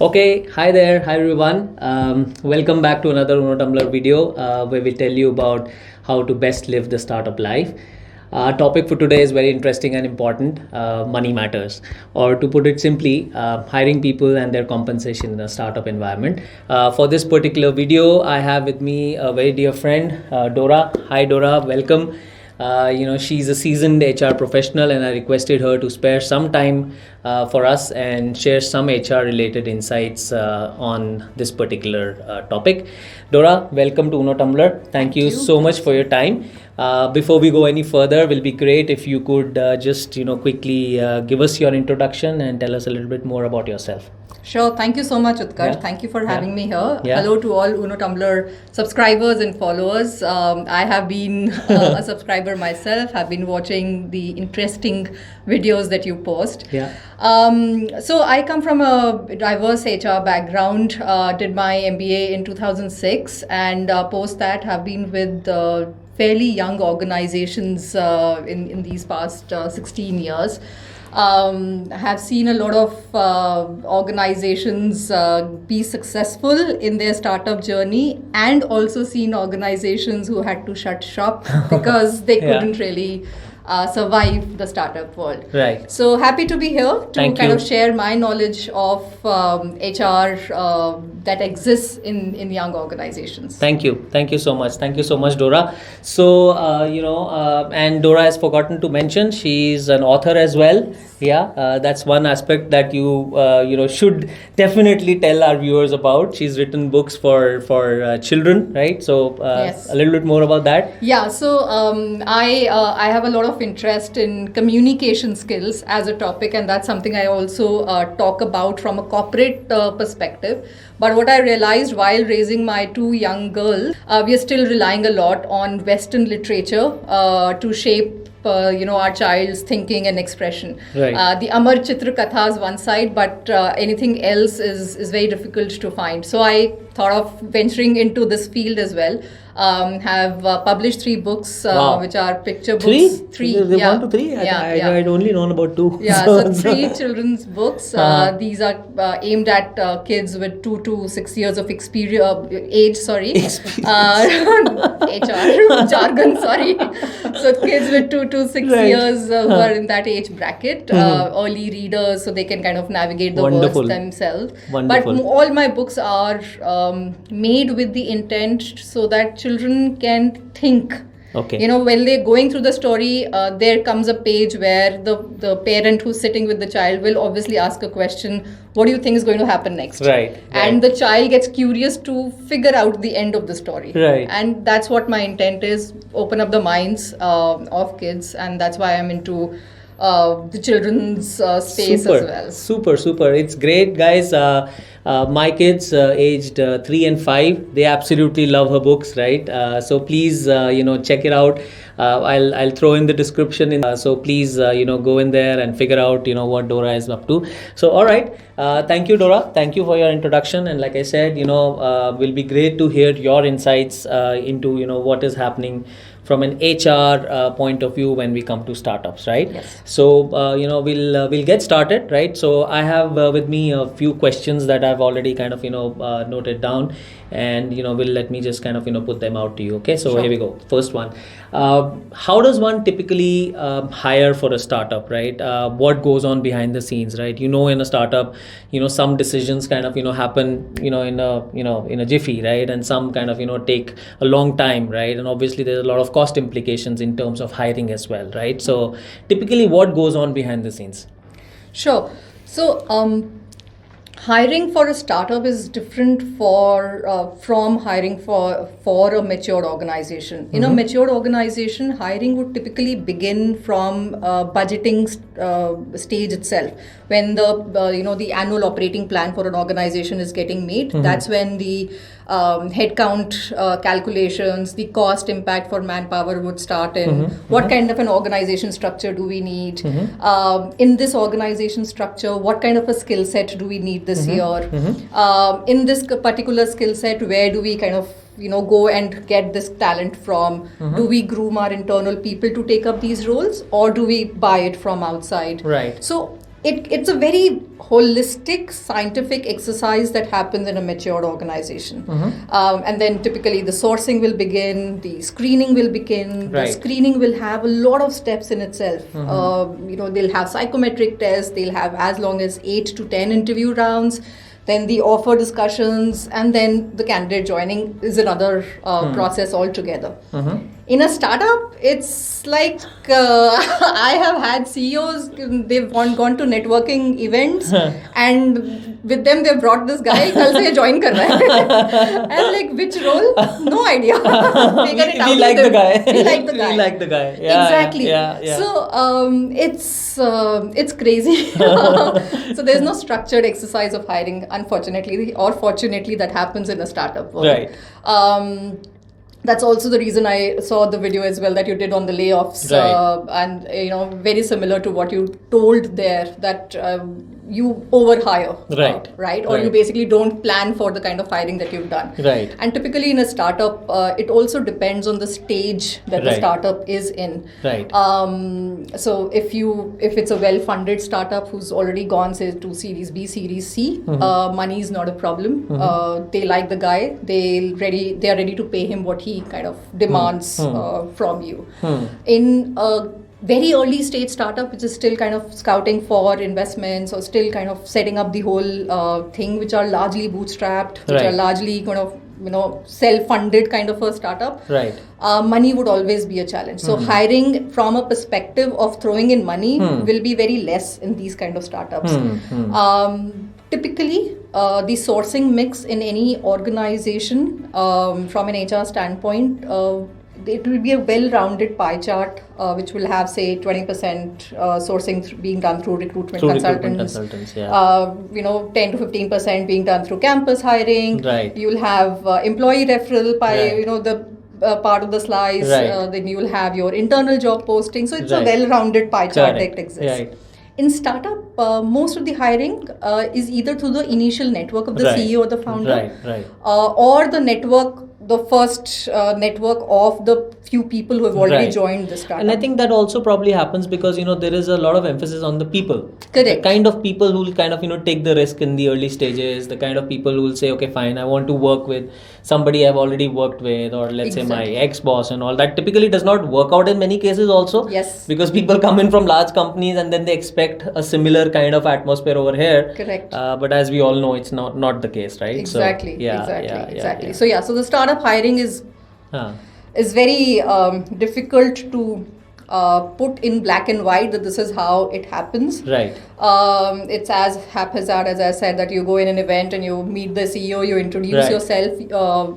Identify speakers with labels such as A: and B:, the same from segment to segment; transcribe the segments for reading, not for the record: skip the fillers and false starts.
A: Okay, hi there, hi everyone. Welcome back to another Uno Tumblr video where we tell you about how to best live the startup life. Our topic for today is very interesting and important. Money matters, or to put it simply, hiring people and their compensation in a startup environment. For this particular video, I have with me a very dear friend, Dora. Hi, Dora. Welcome. She's a seasoned HR professional, and I requested her to spare some time for us and share some HR related insights on this particular topic. Dora, welcome to Uno Tumblr. Thank you so much for your time. Before we go any further, will be great if you could just quickly give us your introduction and tell us a little bit more about yourself.
B: Sure. Thank you so much, Utkarsh.
A: Yeah.
B: Thank you for having me here.
A: Yeah.
B: Hello to all Uno Tumblr subscribers and followers. I have been a subscriber myself. Have been watching the interesting videos that you post.
A: Yeah.
B: So I come from a diverse HR background. Did my MBA in 2006, and post that have been with fairly young organizations in these past 16 years. Have seen a lot of organizations be successful in their startup journey, and also seen organizations who had to shut shop because they couldn't really survive the startup world.
A: Right.
B: So happy to be here to
A: Thank
B: kind
A: you.
B: of share my knowledge of HR that exists in young organizations.
A: Thank you. Thank you so much. Thank you so much, Dora. So, and Dora has forgotten to mention she's an author as well. Yeah, that's one aspect that you should definitely tell our viewers about. She's written books for children, right? So,
B: Yes.
A: a little bit more about that.
B: Yeah, so I have a lot of interest in communication skills as a topic, and that's something I also talk about from a corporate perspective. But what I realized while raising my two young girls, we are still relying a lot on Western literature to shape our child's thinking and expression.
A: Right.
B: The Amar Chitra Kathas one side, but anything else is very difficult to find. So I thought of venturing into this field as well. Have published 3 books,
A: Wow.
B: which are picture books.
A: 3? They
B: yeah.
A: 1 to 3?
B: Yeah,
A: I'd only known about 2.
B: Yeah, so 3 children's books.
A: Uh-huh.
B: These are aimed at kids with 2 to 6 years of age. Sorry, HR jargon. Sorry. So kids with 2 to 6
A: Right.
B: years who are in that age bracket, early readers, so they can kind of navigate the
A: Wonderful.
B: words themselves.
A: Wonderful.
B: But all my books are made with the intent so that children can think.
A: Okay.
B: When they're going through the story, there comes a page where the parent who's sitting with the child will obviously ask a question, what do you think is going to happen next?
A: Right.
B: And the child gets curious to figure out the end of the story.
A: Right.
B: And that's what my intent is, open up the minds of kids, and that's why I'm into the children's space
A: Super.
B: as well.
A: Super. It's great, guys. My kids aged 3 and 5, they absolutely love her books, right? So please, check it out. I'll throw in the description. So please, go in there and figure out, what Dora is up to. So, all right. Thank you, Dora. Thank you for your introduction. And like I said, will be great to hear your insights into, what is happening from an HR point of view when we come to startups, right?
B: Yes.
A: So we'll get started, right? So I have with me a few questions that I've already kind of noted down, and will let me just kind of put them out to you. Okay, so
B: Sure.
A: Here we go. First one. How does one typically hire for a startup, right? What goes on behind the scenes, right? In a startup, some decisions kind of happen in a jiffy, right? And some kind of take a long time, right? And obviously there's a lot of cost implications in terms of hiring as well, right? So typically what goes on behind the scenes?
B: Sure. So hiring for a startup is different from hiring for a matured organization. In a matured organization, hiring would typically begin from budgeting stage itself. When the annual operating plan for an organization is getting made, that's when the headcount calculations, the cost impact for manpower would start in. What kind of an organization structure do we need? In this organization structure, what kind of a skill set do we need this year? In this particular skill set, where do we kind of go and get this talent from? Do we groom our internal people to take up these roles, or do we buy it from outside?
A: Right.
B: So it's a very holistic scientific exercise that happens in a mature organization. And then typically the sourcing will begin, the screening will begin.
A: Right.
B: The screening will have a lot of steps in itself. They'll have psychometric tests, they'll have as long as 8 to 10 interview rounds, then the offer discussions, and then the candidate joining is another process altogether. In a startup, it's like I have had CEOs, they've gone to networking events and with them they've brought this guy, kal se ye join kar raha hai. I'm like, which role? No idea.
A: We like the guy.
B: We like the guy.
A: We like the guy. Yeah,
B: exactly.
A: Yeah.
B: So it's crazy. So there's no structured exercise of hiring, unfortunately, or fortunately, that happens in a startup world.
A: Right.
B: That's also the reason I saw the video as well that you did on the layoffs,
A: Right.
B: and very similar to what you told there, that you overhire,
A: Right.
B: Or you basically don't plan for the kind of hiring that you've done.
A: Right.
B: And typically in a startup, it also depends on the stage that the
A: Right.
B: startup is in.
A: Right.
B: So if it's a well-funded startup who's already gone, say, to Series B, Series C, money is not a problem. They like the guy. They are ready to pay him what he kind of demands from you. In a very early stage startup, which is still kind of scouting for investments or still kind of setting up the whole thing, which are largely bootstrapped, which are largely kind of self-funded kind of a startup.
A: Right.
B: Money would always be a challenge. So hiring from a perspective of throwing in money will be very less in these kind of startups. Typically, the sourcing mix in any organization from an HR standpoint, it will be a well-rounded pie chart, which will have, say, 20% sourcing being done through recruitment consultants. 10 to 15% being done through campus hiring.
A: Right.
B: You'll have employee referral by, the part of the slice.
A: Right.
B: Then you'll have your internal job posting. So it's a
A: Right.
B: well-rounded pie chart
A: Correct.
B: that exists.
A: Right.
B: In startup, most of the hiring is either through the initial network of the
A: Right.
B: CEO or the founder,
A: Right.
B: or the first network of the few people who have already joined the startup.
A: And I think that also probably happens because there is a lot of emphasis on the people.
B: Correct.
A: The kind of people who will kind of take the risk in the early stages, the kind of people who will say, okay, fine, I want to work with somebody I've already worked with, or let's say my ex-boss and all that. Typically does not work out in many cases also.
B: Yes.
A: Because people come in from large companies and then they expect a similar kind of atmosphere over here.
B: Correct.
A: But as we all know, it's not the case, right?
B: Exactly.
A: So,
B: Exactly. So the startup hiring is very difficult to put in black and white that this is how it happens.
A: Right.
B: It's as haphazard as I said, that you go in an event and you meet the CEO, you introduce yourself,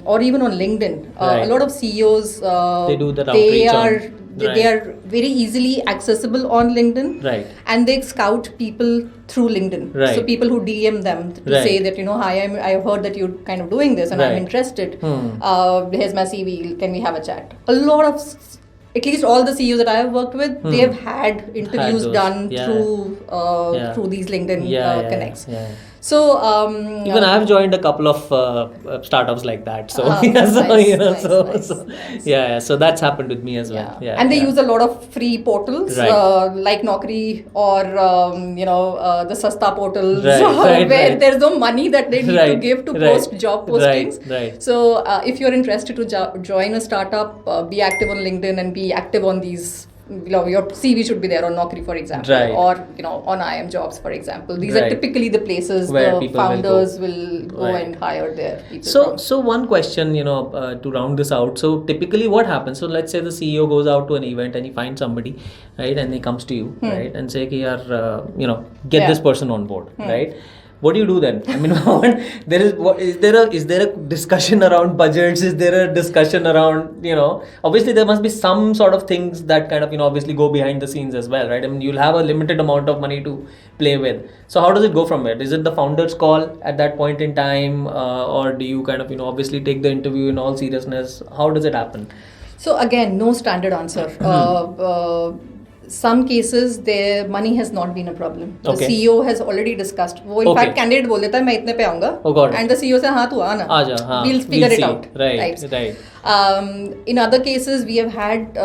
B: or even on LinkedIn. A lot of CEOs,
A: they do that outreach.
B: They are very easily accessible on LinkedIn, and they scout people through LinkedIn.
A: Right.
B: So people who DM them to say that, hi, I heard that you're kind of doing this and I'm interested. Here's my CV. Can we have a chat? A lot of, at least all the CEOs that I have worked with, they have had interviews done through these LinkedIn connects. So
A: even I've joined a couple of startups like that. So so that's happened with me as well.
B: And they use a lot of free portals like Naukri or the Sasta portals where there's no money that they need to give to post job postings. So if you're interested to join a startup, be active on LinkedIn and be active on these. Your CV should be there on Naukri, for example, or on IM Jobs, for example. These are typically the places where the founders will go and hire their people.
A: So one question, to round this out. So typically, what happens? So let's say the CEO goes out to an event and he finds somebody, right, and he comes to you, right, and say, get this person on board, right. What do you do then? I mean, is there a discussion around budgets? Is there a discussion around, obviously there must be some sort of things that kind of, obviously go behind the scenes as well, right? I mean, you'll have a limited amount of money to play with. So how does it go from there? Is it the founder's call at that point in time? Or do you kind of, obviously take the interview in all seriousness? How does it happen?
B: So again, no standard answer. some cases their money has not been a problem. The
A: Okay.
B: CEO has already discussed. वो in
A: Okay.
B: fact candidate बोल देता है मैं इतने पे आऊँगा.
A: Oh, got it.
B: And the CEO says हाँ तू आ ना.
A: Aja, हाँ,
B: We'll figure it
A: see.
B: out.
A: Right.
B: In other cases, we have had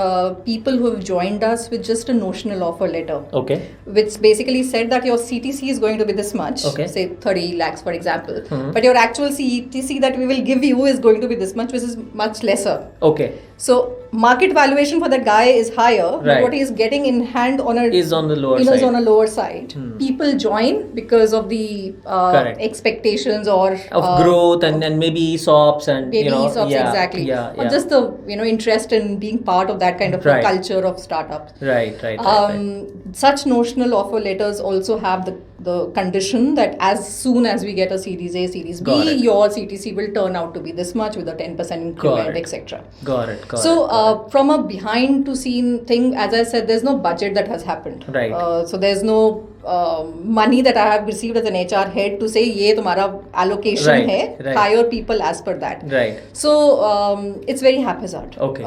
B: people who have joined us with just a notional offer letter,
A: Okay.
B: which basically said that your CTC is going to be this much,
A: Okay.
B: say 30 lakhs for example,
A: Mhm.
B: but your actual CTC that we will give you is going to be this much, which is much lesser.
A: Okay.
B: So market valuation for that guy is higher, but
A: Right.
B: what he is getting in hand
A: Is on the lower
B: is
A: side.
B: on a lower side.
A: Hmm.
B: People join because of the
A: Correct.
B: expectations or
A: Of growth and maybe ESOPs and
B: maybe
A: you know,
B: ESOPs,
A: yeah,
B: exactly,
A: Yeah.
B: or just the interest in being part of that kind of a
A: Right.
B: culture of startups.
A: Right.
B: Such notional offer letters also have the condition that as soon as we get a Series A, Series B,
A: Got it.
B: your CTC will turn out to be this much with a 10% increment,
A: it.
B: etc.
A: Got it.
B: So from a behind to scene thing, as I said, there's no budget that has happened.
A: Right.
B: So there's no money that I have received as an HR head to say ये तुम्हारा allocation
A: Right,
B: है.
A: right.
B: Hire people as per that.
A: Right.
B: So it's very haphazard.
A: Okay.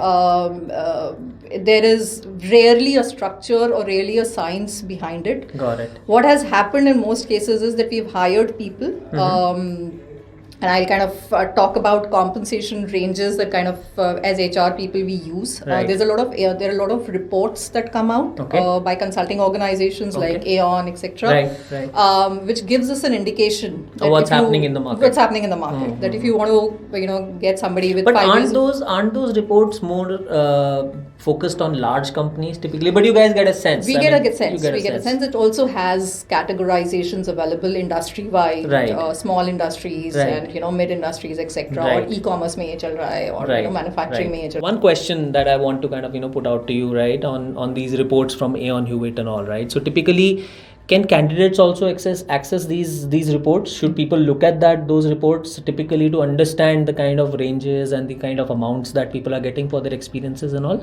B: There is rarely a structure or really a science behind it.
A: Got it.
B: What has happened in most cases is that we've hired people. And I'll kind of talk about compensation ranges that kind of as HR people we use.
A: Right.
B: There are a lot of reports that come out
A: Okay.
B: by consulting organizations
A: Okay.
B: like Aon, etc.
A: Right.
B: Which gives us an indication that
A: what's
B: if you-
A: happening in the market.
B: What's happening in the market? That if you want to get somebody with
A: But
B: 5
A: aren't
B: years
A: those reports more focused on large companies typically? But you guys get a sense.
B: We
A: I
B: get
A: mean,
B: a sense.
A: you
B: We get a sense. It also has categorizations available industry-wide,
A: Right.
B: small industries
A: Right.
B: and mid industries, etc.
A: Right.
B: Or e-commerce में ये चल रहा है, or
A: Right.
B: manufacturing में ये चल रहा है.
A: One question that I want to kind of put out to you, right, on these reports from Aon Hewitt and all, right? So typically, can candidates also access these reports? Should people look at those reports typically to understand the kind of ranges and the kind of amounts that people are getting for their experiences and all?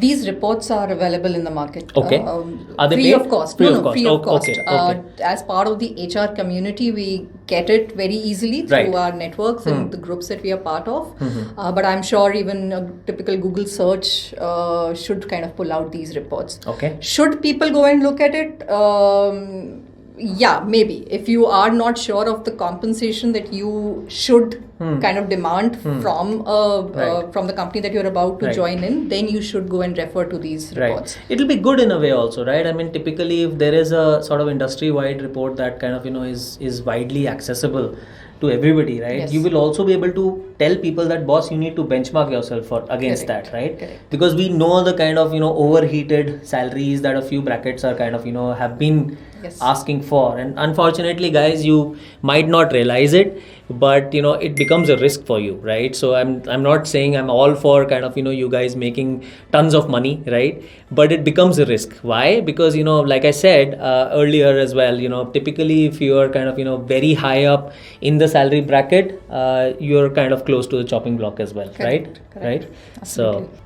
B: These reports are available in the market.
A: Okay. Are they
B: free
A: paid?
B: of cost?
A: Free
B: No,
A: of cost.
B: free of cost.
A: Okay.
B: As part of the HR community, we get it very easily
A: Right.
B: through our networks and the groups that we are part of.
A: Mm-hmm.
B: But I'm sure even a typical Google search should kind of pull out these reports.
A: Okay.
B: Should people go and look at it? Yeah, maybe. If you are not sure of the compensation that you should kind of demand from
A: Right.
B: from the company that you're about to
A: Right.
B: join in, then you should go and refer to these reports.
A: Right. It'll be good in a way also, right? I mean, typically, if there is a sort of industry-wide report that kind of is widely accessible to everybody, right?
B: Yes.
A: You will also be able to tell people that, boss, you need to benchmark yourself against
B: Correct.
A: that, right?
B: Correct.
A: Because we know the kind of overheated salaries that a few brackets are kind of have been
B: Yes.
A: asking for, and unfortunately, guys, you might not realize it, but it becomes a risk for you, right? So I'm not saying I'm all for kind of you guys making tons of money, right? But it becomes a risk. Why? Because like I said earlier as well, typically if you are kind of very high up in the salary bracket, you're kind of close to the chopping block as well.
B: Correct.
A: Right?
B: Correct.
A: So
B: Absolutely.